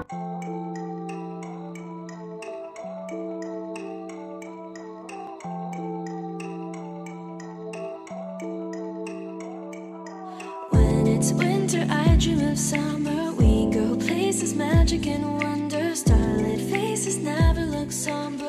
When it's winter, I dream of summer. We go places, magic and wonder. Starlit faces never look somber.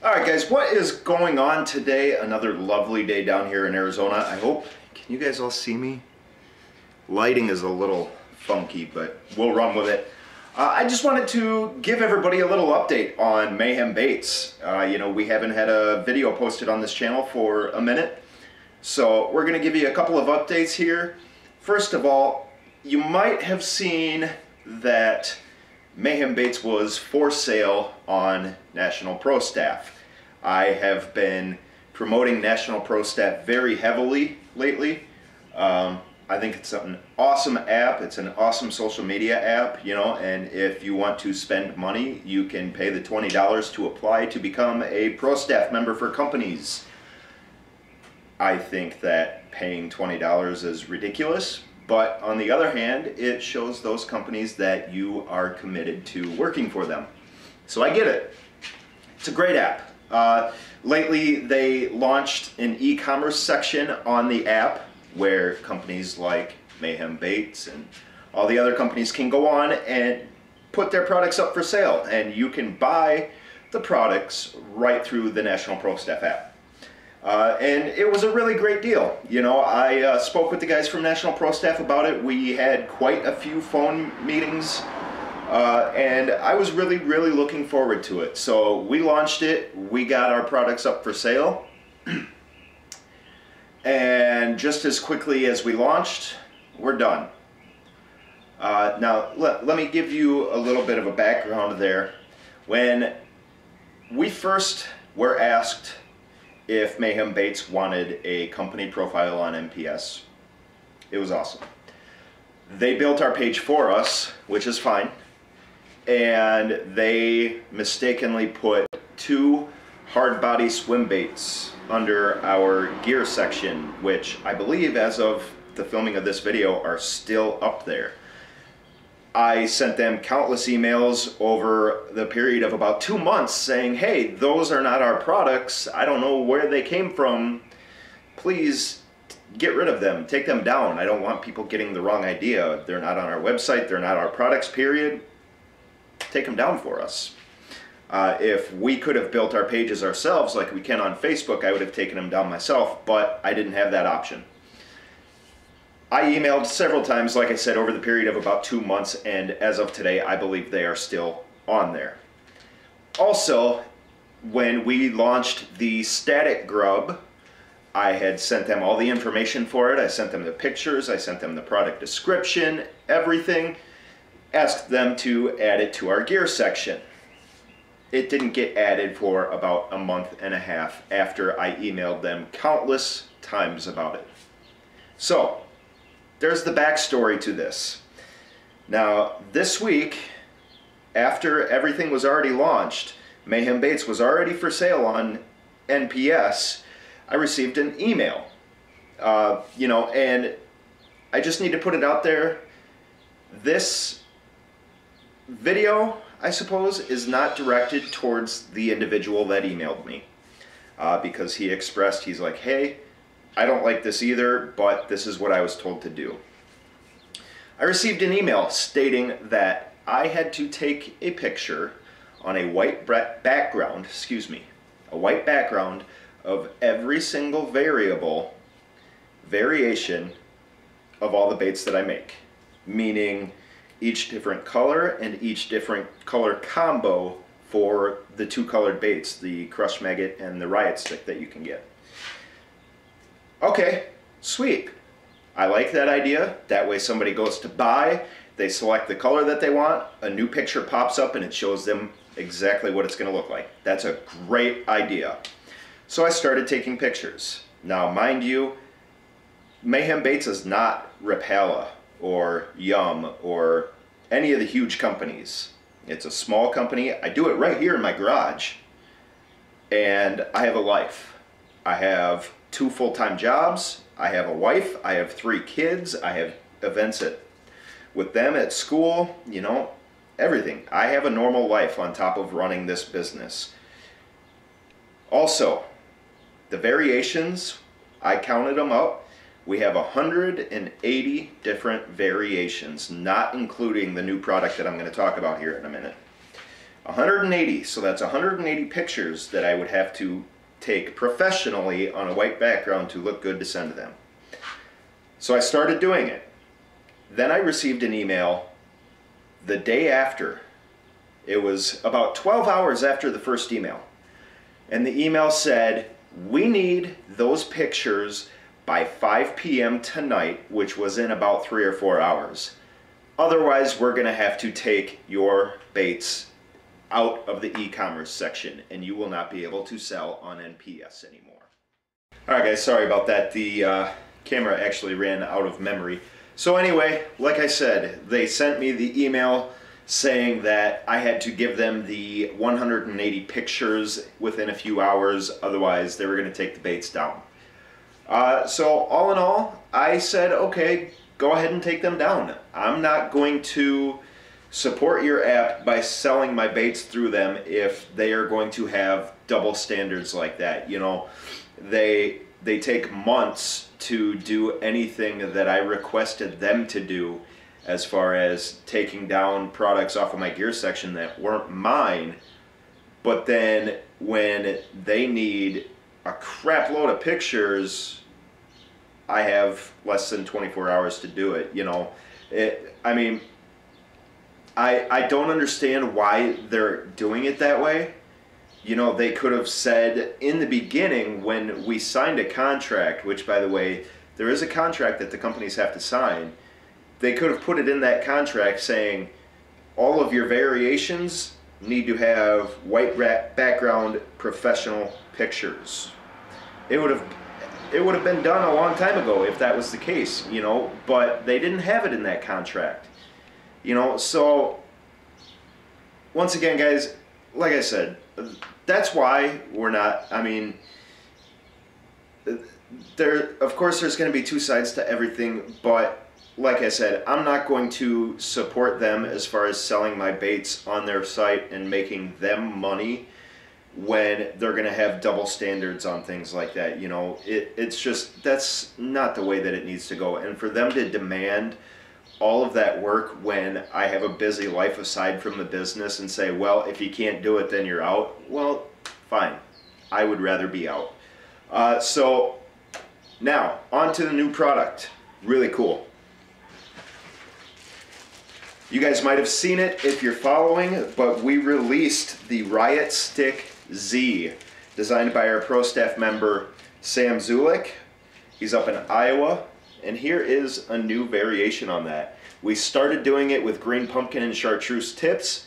Alright guys, what is going on today? Another lovely day down here in Arizona. I hope, can you guys all see me? Lighting is a little funky, but we'll run with it. I just wanted to give everybody a little update on Mayhem baits. You know, we haven't had a video posted on this channel for a minute, so we're going to give you a couple of updates here. First of all, you might have seen that Mayhem baits was for sale on National Pro Staff. I have been promoting National Pro Staff very heavily lately. I think it's an awesome app. It's an awesome social media app, you know, and if you want to spend money, you can pay the $20 to apply to become a Pro Staff member for companies. I think that paying $20 is ridiculous, but on the other hand, it shows those companies that you are committed to working for them. So I get it. It's a great app. Lately, they launched an e-commerce section on the app where companies like Mayhem Baits and all the other companies can go on and put their products up for sale, and you can buy the products right through the National Pro Staff app. And it was a really great deal. You know, I spoke with the guys from National Pro Staff about it. We had quite a few phone meetings, and I was really looking forward to it. So we launched it, we got our products up for sale, and just as quickly as we launched, we're done. Now, let me give you a little bit of a background there. When we first were asked if Mayhem Baits wanted a company profile on NPS, it was awesome. They built our page for us, which is fine, and they mistakenly put 2 hard body swim baits under our gear section, which I believe as of the filming of this video are still up there. I sent them countless emails over the period of about 2 months saying, hey, those are not our products. I don't know where they came from. Please get rid of them. Take them down. I don't want people getting the wrong idea. They're not on our website. They're not our products, period. Take them down for us. If we could have built our pages ourselves like we can on Facebook, I would have taken them down myself, but I didn't have that option. I emailed several times, like I said, over the period of about 2 months, and as of today, I believe they are still on there. Also, when we launched the static grub, I had sent them all the information for it. I sent them the pictures, I sent them the product description, everything, asked them to add it to our gear section. It didn't get added for about a month and a half after I emailed them countless times about it. So, there's the backstory to this. Now, this week, after everything was already launched, Mayhem Baits was already for sale on NPS, I received an email. You know, and I just need to put it out there. This video, I suppose, is not directed towards the individual that emailed me. Because he expressed, he's like, hey, I don't like this either, but this is what I was told to do. I received an email stating that I had to take a picture on a white background, a white background of every single variation of all the baits that I make. Meaning each different color and each different color combo for the 2 colored baits, the Crush Maggot and the Riot Stick that you can get. Okay, sweet. I like that idea. That way somebody goes to buy, they select the color that they want, a new picture pops up and it shows them exactly what it's going to look like. That's a great idea. So I started taking pictures. Now, mind you, Mayhem Baits is not Rapala or Yum or any of the huge companies. It's a small company. I do it right here in my garage. And I have a life. I have 2 full-time jobs. I have a wife. I have 3 kids. I have events at with them at school, you know, everything. I have a normal life on top of running this business. Also, the variations, I counted them up. We have 180 different variations, not including the new product that I'm going to talk about here in a minute. 180, so that's 180 pictures that I would have to take professionally on a white background to look good to send to them. So I started doing it. Then I received an email the day after. It was about 12 hours after the first email. And the email said, we need those pictures by 5 p.m. tonight, which was in about 3 or 4 hours. Otherwise, we're going to have to take your baits out of the e-commerce section and you will not be able to sell on NPS anymore. Alright guys, sorry about that. The camera actually ran out of memory. So anyway, like I said, they sent me the email saying that I had to give them the 180 pictures within a few hours, otherwise they were going to take the baits down. So all in all, I said, okay, go ahead and take them down. I'm not going to support your app by selling my baits through them if they are going to have double standards like that. You know, they take months to do anything that I requested them to do as far as taking down products off of my gear section that weren't mine. But then when they need a crap load of pictures, I have less than 24 hours to do it. You know, I mean, I don't understand why they're doing it that way. You know, they could have said in the beginning when we signed a contract, which by the way, there is a contract that the companies have to sign. They could have put it in that contract saying all of your variations need to have white background professional pictures. It would have been done a long time ago if that was the case, you know, but they didn't have it in that contract. You know, so once again guys, like I said, that's why we're not, I mean, of course there's going to be two sides to everything, but like I said, I'm not going to support them as far as selling my baits on their site and making them money when they're going to have double standards on things like that. You know, it's just, that's not the way that it needs to go. And for them to demand all of that work when I have a busy life aside from the business and say, well, if you can't do it, then you're out. Well, fine. I would rather be out. So now, on to the new product. Really cool. You guys might have seen it if you're following, but we released the Riot Stick Z, designed by our pro staff member, Sam Zulik. He's up in Iowa, and here is a new variation on that. We started doing it with green pumpkin and chartreuse tips,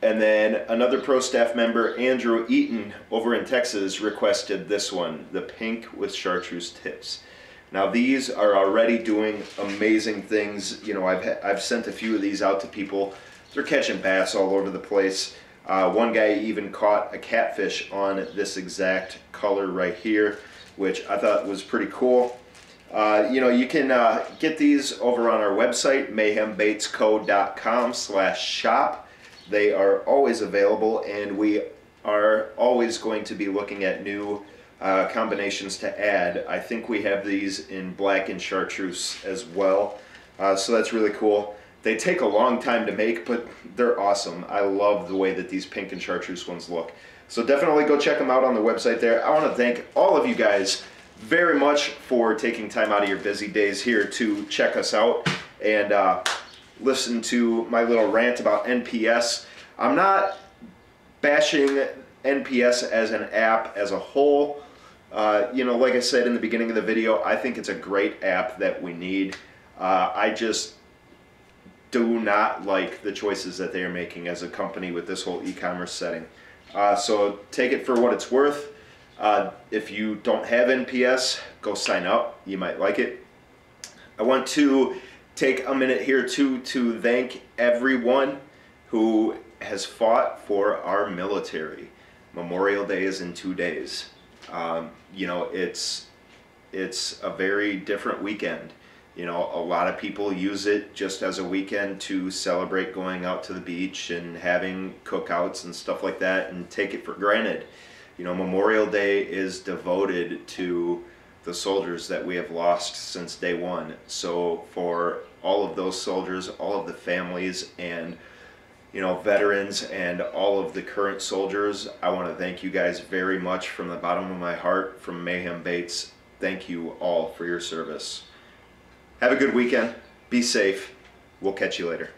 and then another pro staff member, Andrew Eaton, over in Texas, requested this one, the pink with chartreuse tips. Now these are already doing amazing things. You know, I've sent a few of these out to people. They're catching bass all over the place. One guy even caught a catfish on this exact color right here, which I thought was pretty cool. You know, you can get these over on our website, mayhembaitsco.com/shop. They are always available, and we are always going to be looking at new combinations to add. I think we have these in black and chartreuse as well, so that's really cool. They take a long time to make, but they're awesome. I love the way that these pink and chartreuse ones look. So definitely go check them out on the website there. I want to thank all of you guys very much for taking time out of your busy days here to check us out and listen to my little rant about NPS. I'm not bashing NPS as an app as a whole. You know, like I said in the beginning of the video, I think it's a great app that we need. I just do not like the choices that they are making as a company with this whole e-commerce setting. So take it for what it's worth. If you don't have NPS, go sign up. You might like it. I want to take a minute here to thank everyone who has fought for our military. Memorial Day is in 2 days. You know, it's a very different weekend You know, a lot of people use it just as a weekend to celebrate going out to the beach and having cookouts and stuff like that, and take it for granted. You know, Memorial Day is devoted to the soldiers that we have lost since day one. So for all of those soldiers, all of the families, and you know, veterans, and all of the current soldiers, I want to thank you guys very much from the bottom of my heart. From Mayhem Baits, thank you all for your service. Have a good weekend. Be safe. We'll catch you later.